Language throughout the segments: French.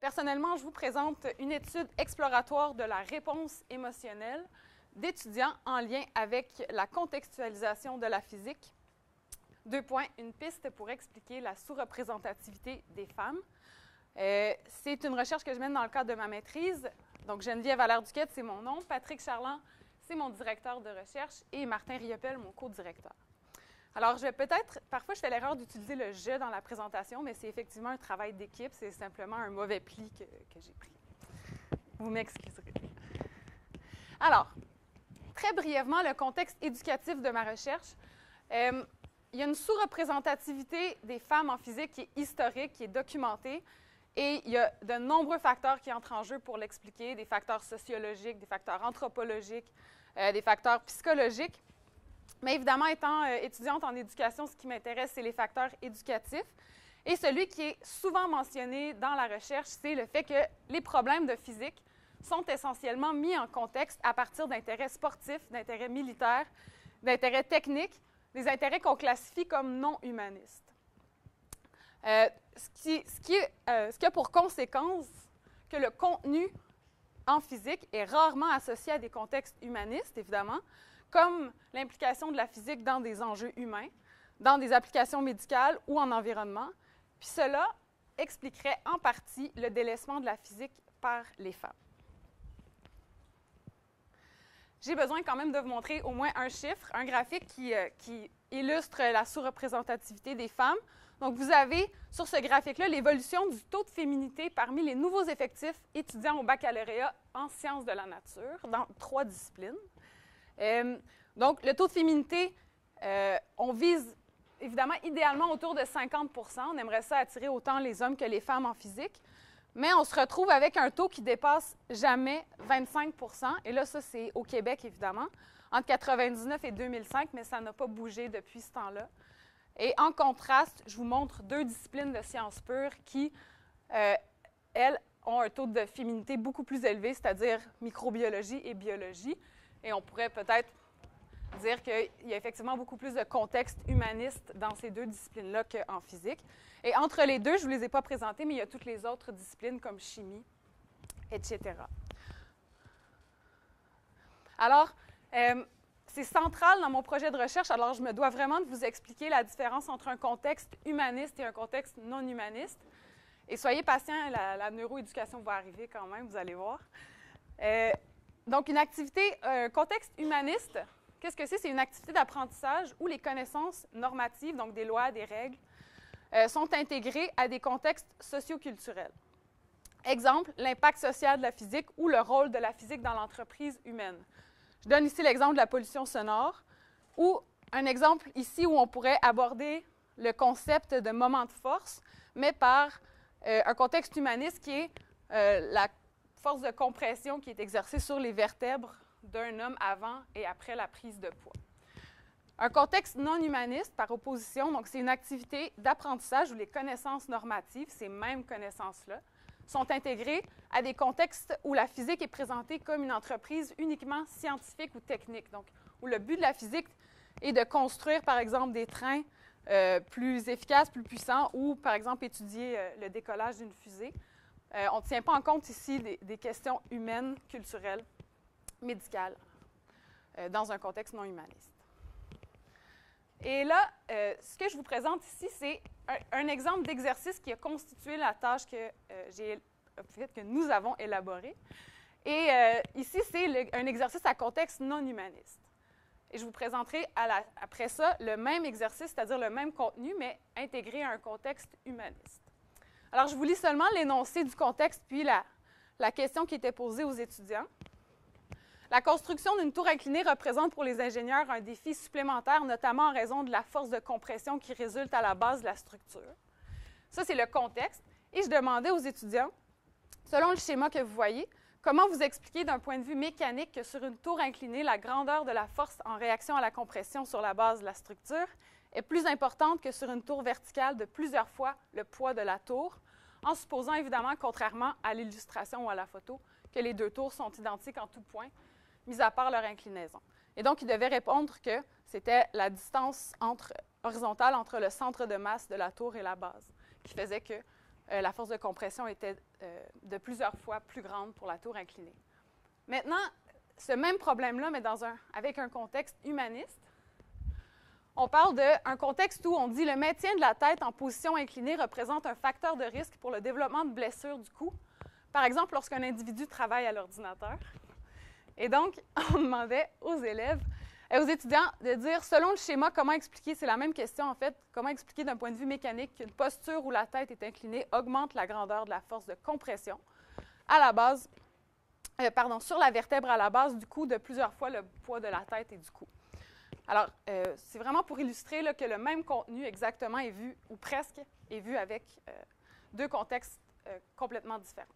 Personnellement, je vous présente une étude exploratoire de la réponse émotionnelle d'étudiants en lien avec la contextualisation de la physique. 2 points, une piste pour expliquer la sous-représentativité des femmes. C'est une recherche que je mène dans le cadre de ma maîtrise. Donc, Geneviève Allaire-Duquette, c'est mon nom. Patrick Charland, c'est mon directeur de recherche. Et Martin Riopel, mon co-directeur. Alors, je vais peut-être, parfois, je fais l'erreur d'utiliser le « je » dans la présentation, mais c'est effectivement un travail d'équipe. C'est simplement un mauvais pli que j'ai pris. Vous m'excuserez. Alors, très brièvement, le contexte éducatif de ma recherche. Il y a une sous-représentativité des femmes en physique qui est historique, qui est documentée, et il y a de nombreux facteurs qui entrent en jeu pour l'expliquer, des facteurs sociologiques, des facteurs anthropologiques, des facteurs psychologiques. Mais évidemment, étant étudiante en éducation, ce qui m'intéresse, c'est les facteurs éducatifs. Et celui qui est souvent mentionné dans la recherche, c'est le fait que les problèmes de physique sont essentiellement mis en contexte à partir d'intérêts sportifs, d'intérêts militaires, d'intérêts techniques, des intérêts qu'on classifie comme non humanistes. Ce qui a pour conséquence que le contenu en physique est rarement associé à des contextes humanistes, évidemment, comme l'implication de la physique dans des enjeux humains, dans des applications médicales ou en environnement. Puis cela expliquerait en partie le délaissement de la physique par les femmes. J'ai besoin quand même de vous montrer au moins un chiffre, un graphique qui illustre la sous-représentativité des femmes. Donc, vous avez sur ce graphique-là l'évolution du taux de féminité parmi les nouveaux effectifs étudiants au baccalauréat en sciences de la nature, dans 3 disciplines. Donc, le taux de féminité, on vise évidemment idéalement autour de 50 %. On aimerait ça attirer autant les hommes que les femmes en physique. Mais on se retrouve avec un taux qui dépasse jamais 25 %. Et là, ça, c'est au Québec, évidemment, entre 1999 et 2005, mais ça n'a pas bougé depuis ce temps-là. Et en contraste, je vous montre 2 disciplines de sciences pures qui, elles, ont un taux de féminité beaucoup plus élevé, c'est-à-dire microbiologie et biologie. Et on pourrait peut-être dire qu'il y a effectivement beaucoup plus de contexte humaniste dans ces 2 disciplines-là qu'en physique. Et entre les deux, je ne vous les ai pas présentées, mais il y a toutes les autres disciplines comme chimie, etc. Alors, c'est central dans mon projet de recherche, alors je me dois vraiment de vous expliquer la différence entre un contexte humaniste et un contexte non humaniste. Et soyez patients, la neuroéducation va arriver quand même, vous allez voir. Donc, une activité, un contexte humaniste, qu'est-ce que c'est? C'est une activité d'apprentissage où les connaissances normatives, donc des lois, des règles, sont intégrées à des contextes socioculturels. Exemple, l'impact social de la physique ou le rôle de la physique dans l'entreprise humaine. Je donne ici l'exemple de la pollution sonore ou un exemple ici où on pourrait aborder le concept de moment de force, mais par un contexte humaniste qui est la force de compression qui est exercée sur les vertèbres d'un homme avant et après la prise de poids. Un contexte non humaniste, par opposition, donc c'est une activité d'apprentissage où les connaissances normatives, ces mêmes connaissances-là, sont intégrées à des contextes où la physique est présentée comme une entreprise uniquement scientifique ou technique, donc où le but de la physique est de construire, par exemple, des trains plus efficaces, plus puissants, ou, par exemple, étudier le décollage d'une fusée. On ne tient pas en compte ici des questions humaines, culturelles, médicales, dans un contexte non humaniste. Et là, ce que je vous présente ici, c'est un exemple d'exercice qui a constitué la tâche que nous avons élaborée. Et ici, c'est un exercice à contexte non humaniste. Et je vous présenterai après ça le même exercice, c'est-à-dire le même contenu, mais intégré à un contexte humaniste. Alors, je vous lis seulement l'énoncé du contexte, puis la question qui était posée aux étudiants. La construction d'une tour inclinée représente pour les ingénieurs un défi supplémentaire, notamment en raison de la force de compression qui résulte à la base de la structure. Ça, c'est le contexte. Et je demandais aux étudiants, selon le schéma que vous voyez, comment vous expliquez d'un point de vue mécanique que sur une tour inclinée, la grandeur de la force en réaction à la compression sur la base de la structure est plus importante que sur une tour verticale de plusieurs fois le poids de la tour, en supposant évidemment, contrairement à l'illustration ou à la photo, que les 2 tours sont identiques en tout point, mis à part leur inclinaison. Et donc, il devait répondre que c'était la distance horizontale entre le centre de masse de la tour et la base, qui faisait que la force de compression était de plusieurs fois plus grande pour la tour inclinée. Maintenant, ce même problème-là, mais avec un contexte humaniste, on parle d'un contexte où on dit le maintien de la tête en position inclinée représente un facteur de risque pour le développement de blessures du cou, par exemple lorsqu'un individu travaille à l'ordinateur. Et donc, on demandait aux élèves, aux étudiants de dire, selon le schéma, comment expliquer, c'est la même question en fait, comment expliquer d'un point de vue mécanique qu'une posture où la tête est inclinée augmente la grandeur de la force de compression à la base, sur la vertèbre à la base du cou de plusieurs fois le poids de la tête et du cou. Alors, c'est vraiment pour illustrer là, que le même contenu exactement est vu, ou presque, est vu avec deux contextes complètement différents.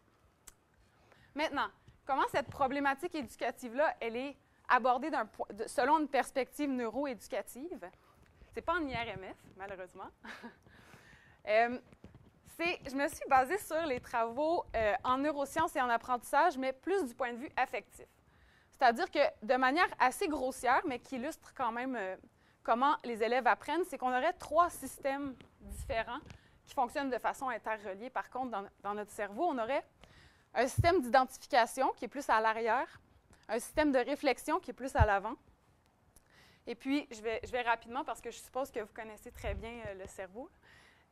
Maintenant, comment cette problématique éducative-là, elle est abordée selon une perspective neuroéducative? Ce n'est pas en IRMF, malheureusement. Je me suis basée sur les travaux en neurosciences et en apprentissage, mais plus du point de vue affectif. C'est-à-dire que, de manière assez grossière, mais qui illustre quand même comment les élèves apprennent, c'est qu'on aurait 3 systèmes différents qui fonctionnent de façon interreliée. Par contre, dans notre cerveau, on aurait un système d'identification qui est plus à l'arrière, un système de réflexion qui est plus à l'avant. Et puis, je vais rapidement parce que je suppose que vous connaissez très bien le cerveau.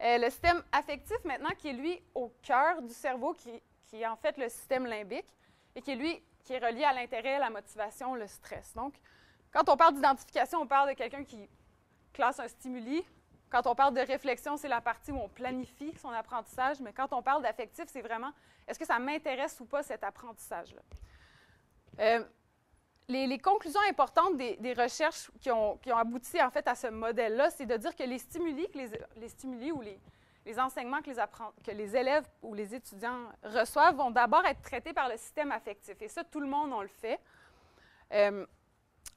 Le système affectif, maintenant, qui est, lui, au cœur du cerveau, qui est en fait le système limbique, et qui est, lui, qui est relié à l'intérêt, la motivation, le stress. Donc, quand on parle d'identification, on parle de quelqu'un qui classe un stimuli. Quand on parle de réflexion, c'est la partie où on planifie son apprentissage. Mais quand on parle d'affectif, c'est vraiment, est-ce que ça m'intéresse ou pas cet apprentissage-là? Les conclusions importantes des recherches qui ont abouti en fait à ce modèle-là, c'est de dire que les stimuli ou les enseignements que les élèves ou les étudiants reçoivent vont d'abord être traités par le système affectif. Et ça, tout le monde, on le fait.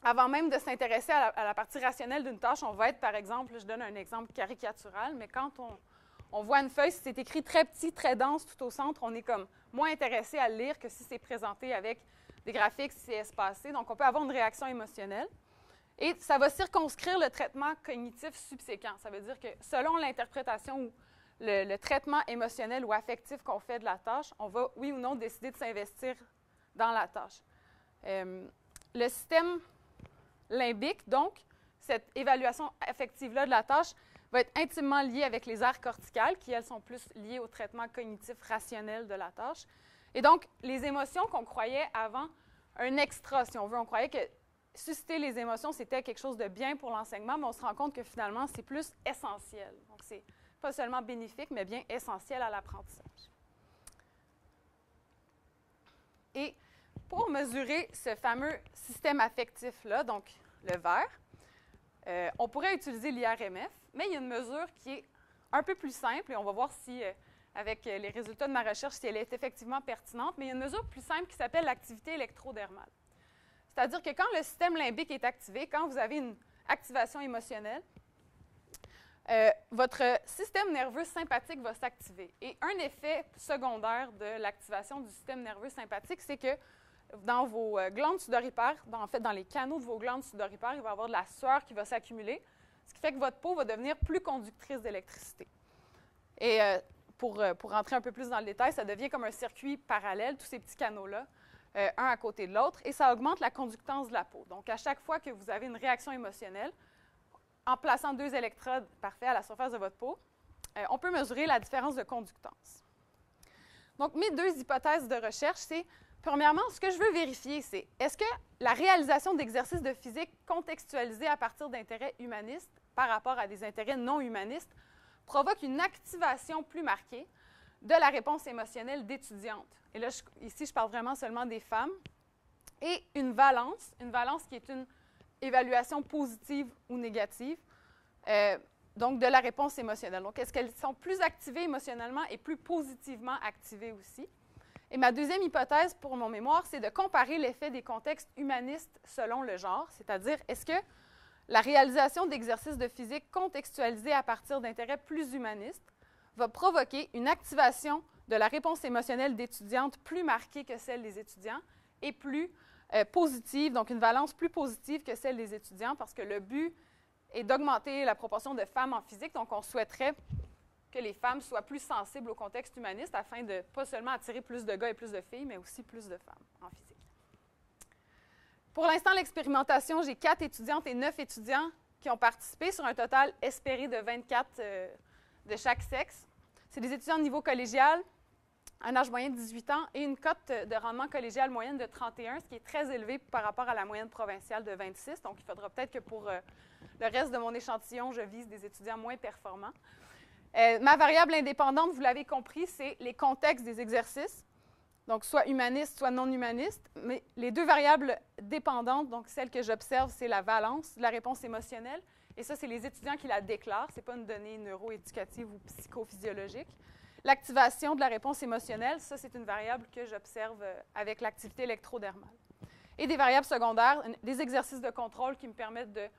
Avant même de s'intéresser à la partie rationnelle d'une tâche, on va être, par exemple, je donne un exemple caricatural, mais quand on voit une feuille, si c'est écrit très petit, très dense tout au centre, on est comme moins intéressé à le lire que si c'est présenté avec des graphiques, si c'est espacé. Donc, on peut avoir une réaction émotionnelle. Et ça va circonscrire le traitement cognitif subséquent. Ça veut dire que selon l'interprétation ou le traitement émotionnel ou affectif qu'on fait de la tâche, on va, oui ou non, décider de s'investir dans la tâche. Le système limbique, donc, cette évaluation affective-là de la tâche, va être intimement liée avec les aires corticales, qui, elles, sont plus liées au traitement cognitif rationnel de la tâche. Et donc, les émotions qu'on croyait avant un extra, si on veut, on croyait que susciter les émotions, c'était quelque chose de bien pour l'enseignement, mais on se rend compte que finalement, c'est plus essentiel. Donc, c'est pas seulement bénéfique, mais bien essentiel à l'apprentissage. Et pour mesurer ce fameux système affectif-là, donc le vert, on pourrait utiliser l'IRMF, mais il y a une mesure qui est un peu plus simple, et on va voir si, avec les résultats de ma recherche, si elle est effectivement pertinente, mais il y a une mesure plus simple qui s'appelle l'activité électrodermale. C'est-à-dire que quand le système limbique est activé, quand vous avez une activation émotionnelle, votre système nerveux sympathique va s'activer. Et un effet secondaire de l'activation du système nerveux sympathique, c'est que dans vos glandes sudoripaires, en fait, dans les canaux de vos glandes sudoripaires, il va y avoir de la sueur qui va s'accumuler, ce qui fait que votre peau va devenir plus conductrice d'électricité. Et pour rentrer un peu plus dans le détail, ça devient comme un circuit parallèle, tous ces petits canaux-là, un à côté de l'autre, et ça augmente la conductance de la peau. Donc, à chaque fois que vous avez une réaction émotionnelle, en plaçant 2 électrodes parfaits à la surface de votre peau, on peut mesurer la différence de conductance. Donc, mes 2 hypothèses de recherche, c'est, premièrement, ce que je veux vérifier, c'est est-ce que la réalisation d'exercices de physique contextualisés à partir d'intérêts humanistes par rapport à des intérêts non humanistes provoque une activation plus marquée de la réponse émotionnelle d'étudiantes. Et là, ici, je parle vraiment seulement des femmes. Et une valence qui est une évaluation positive ou négative, donc de la réponse émotionnelle. Donc, est-ce qu'elles sont plus activées émotionnellement et plus positivement activées aussi? Et ma deuxième hypothèse pour mon mémoire, c'est de comparer l'effet des contextes humanistes selon le genre, c'est-à-dire, est-ce que la réalisation d'exercices de physique contextualisés à partir d'intérêts plus humanistes va provoquer une activation de la réponse émotionnelle d'étudiantes plus marquée que celle des étudiants et plus positive, donc une valence plus positive que celle des étudiants, parce que le but est d'augmenter la proportion de femmes en physique, donc on souhaiterait que les femmes soient plus sensibles au contexte humaniste afin de pas seulement attirer plus de gars et plus de filles, mais aussi plus de femmes en physique. Pour l'instant, l'expérimentation, j'ai 4 étudiantes et 9 étudiants qui ont participé sur un total espéré de 24 de chaque sexe. C'est des étudiants de niveau collégial, un âge moyen de 18 ans et une cote de rendement collégial moyenne de 31, ce qui est très élevé par rapport à la moyenne provinciale de 26. Donc, il faudra peut-être que pour le reste de mon échantillon, je vise des étudiants moins performants. Ma variable indépendante, vous l'avez compris, c'est les contextes des exercices. Donc, soit humaniste, soit non humaniste. Mais les 2 variables dépendantes, donc celle que j'observe, c'est la valence de la réponse émotionnelle. Et ça, c'est les étudiants qui la déclarent. Ce n'est pas une donnée neuroéducative ou psychophysiologique. L'activation de la réponse émotionnelle, ça, c'est une variable que j'observe avec l'activité électrodermale. Et des variables secondaires, des exercices de contrôle qui me permettent de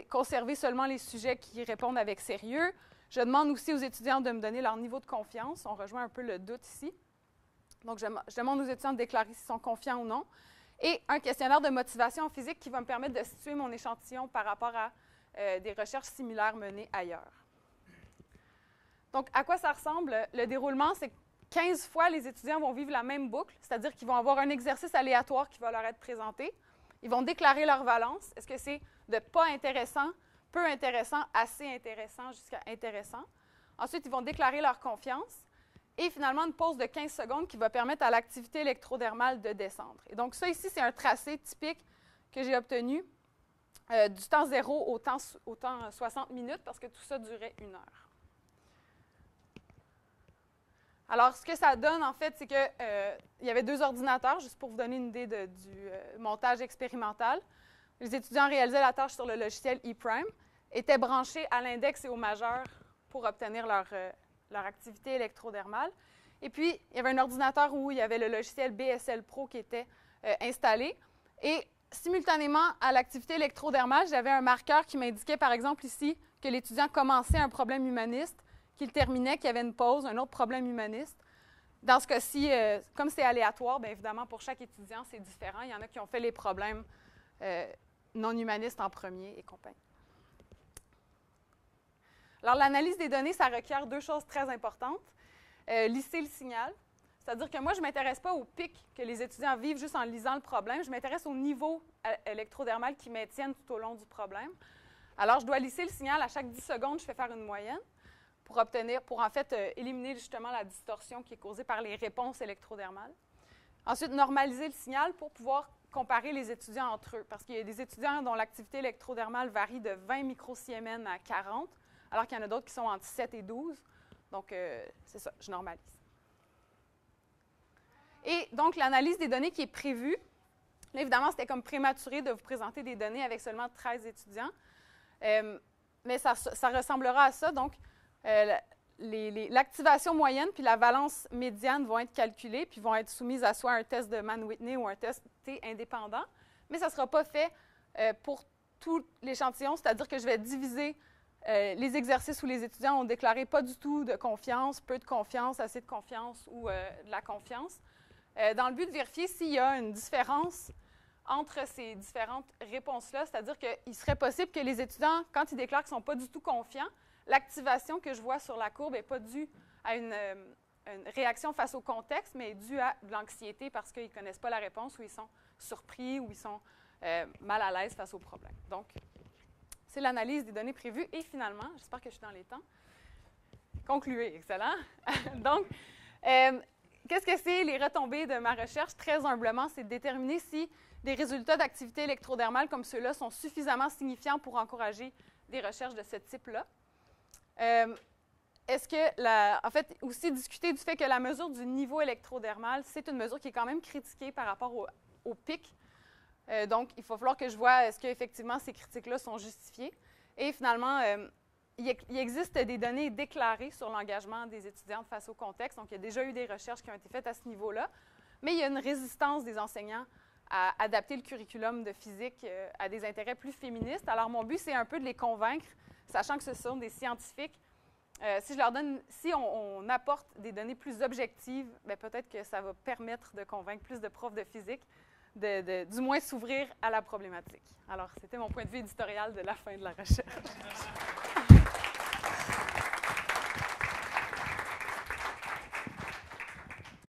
conserver seulement les sujets qui répondent avec sérieux. Je demande aussi aux étudiants de me donner leur niveau de confiance. On rejoint un peu le doute ici. Donc, je demande aux étudiants de déclarer s'ils sont confiants ou non. Et un questionnaire de motivation en physique qui va me permettre de situer mon échantillon par rapport à des recherches similaires menées ailleurs. Donc, à quoi ça ressemble? Le déroulement, c'est que 15 fois, les étudiants vont vivre la même boucle, c'est-à-dire qu'ils vont avoir un exercice aléatoire qui va leur être présenté. Ils vont déclarer leur valence. Est-ce que c'est de pas intéressant, peu intéressant, assez intéressant, jusqu'à intéressant? Ensuite, ils vont déclarer leur confiance. Et finalement, une pause de 15 secondes qui va permettre à l'activité électrodermale de descendre. Et donc, ça ici, c'est un tracé typique que j'ai obtenu du temps 0 au temps 60 minutes parce que tout ça durait 1 heure. Alors, ce que ça donne, en fait, c'est qu'il y avait 2 ordinateurs, juste pour vous donner une idée du montage expérimental. Les étudiants réalisaient la tâche sur le logiciel ePrime, étaient branchés à l'index et au majeur pour obtenir leur activité électrodermale. Et puis, il y avait un ordinateur où il y avait le logiciel BSL Pro qui était installé. Et simultanément à l'activité électrodermale, j'avais un marqueur qui m'indiquait, par exemple ici, que l'étudiant commençait un problème humaniste, qu'il terminait, qu'il y avait une pause, un autre problème humaniste. Dans ce cas-ci, comme c'est aléatoire, bien évidemment, pour chaque étudiant, c'est différent. Il y en a qui ont fait les problèmes non humanistes en premier et compagnie. Alors, l'analyse des données, ça requiert 2 choses très importantes. Lisser le signal, c'est-à-dire que moi, je ne m'intéresse pas au pic que les étudiants vivent juste en lisant le problème, je m'intéresse au niveau électrodermal qu'ils maintiennent tout au long du problème. Alors, je dois lisser le signal à chaque 10 secondes, je fais faire une moyenne pour en fait éliminer justement la distorsion qui est causée par les réponses électrodermales. Ensuite, normaliser le signal pour pouvoir comparer les étudiants entre eux, parce qu'il y a des étudiants dont l'activité électrodermale varie de 20 microsiemens à 40, alors qu'il y en a d'autres qui sont entre 7 et 12. Donc, c'est ça, je normalise. Et donc, l'analyse des données qui est prévue, là, évidemment, c'était comme prématuré de vous présenter des données avec seulement 13 étudiants, mais ça ressemblera à ça. Donc, l'activation moyenne puis la valence médiane vont être calculées puis vont être soumises à soit un test de Mann-Whitney ou un test T indépendant, mais ça ne sera pas fait pour tout l'échantillon, c'est-à-dire que je vais diviser les exercices où les étudiants ont déclaré pas du tout de confiance, peu de confiance, assez de confiance ou de la confiance, dans le but de vérifier s'il y a une différence entre ces différentes réponses-là, c'est-à-dire qu'il serait possible que les étudiants, quand ils déclarent qu'ils ne sont pas du tout confiants, l'activation que je vois sur la courbe n'est pas due à une réaction face au contexte, mais est due à de l'anxiété parce qu'ils ne connaissent pas la réponse ou ils sont surpris ou ils sont mal à l'aise face au problème. Donc, c'est l'analyse des données prévues. Et finalement, j'espère que je suis dans les temps, concluez, excellent. Donc, qu'est-ce que c'est les retombées de ma recherche? Très humblement, c'est de déterminer si des résultats d'activité électrodermale comme ceux-là sont suffisamment signifiants pour encourager des recherches de ce type-là. Est-ce que, en fait, aussi discuter du fait que la mesure du niveau électrodermal, c'est une mesure qui est quand même critiquée par rapport au pic. Donc, il va falloir que je vois est-ce qu'effectivement ces critiques-là sont justifiées. Et finalement, il existe des données déclarées sur l'engagement des étudiants face au contexte. Donc, il y a déjà eu des recherches qui ont été faites à ce niveau-là. Mais il y a une résistance des enseignants à adapter le curriculum de physique à des intérêts plus féministes. Alors, mon but, c'est un peu de les convaincre, sachant que ce sont des scientifiques. Si on apporte des données plus objectives, bien, peut-être que ça va permettre de convaincre plus de profs de physique du moins s'ouvrir à la problématique. Alors, c'était mon point de vue éditorial de la fin de la recherche.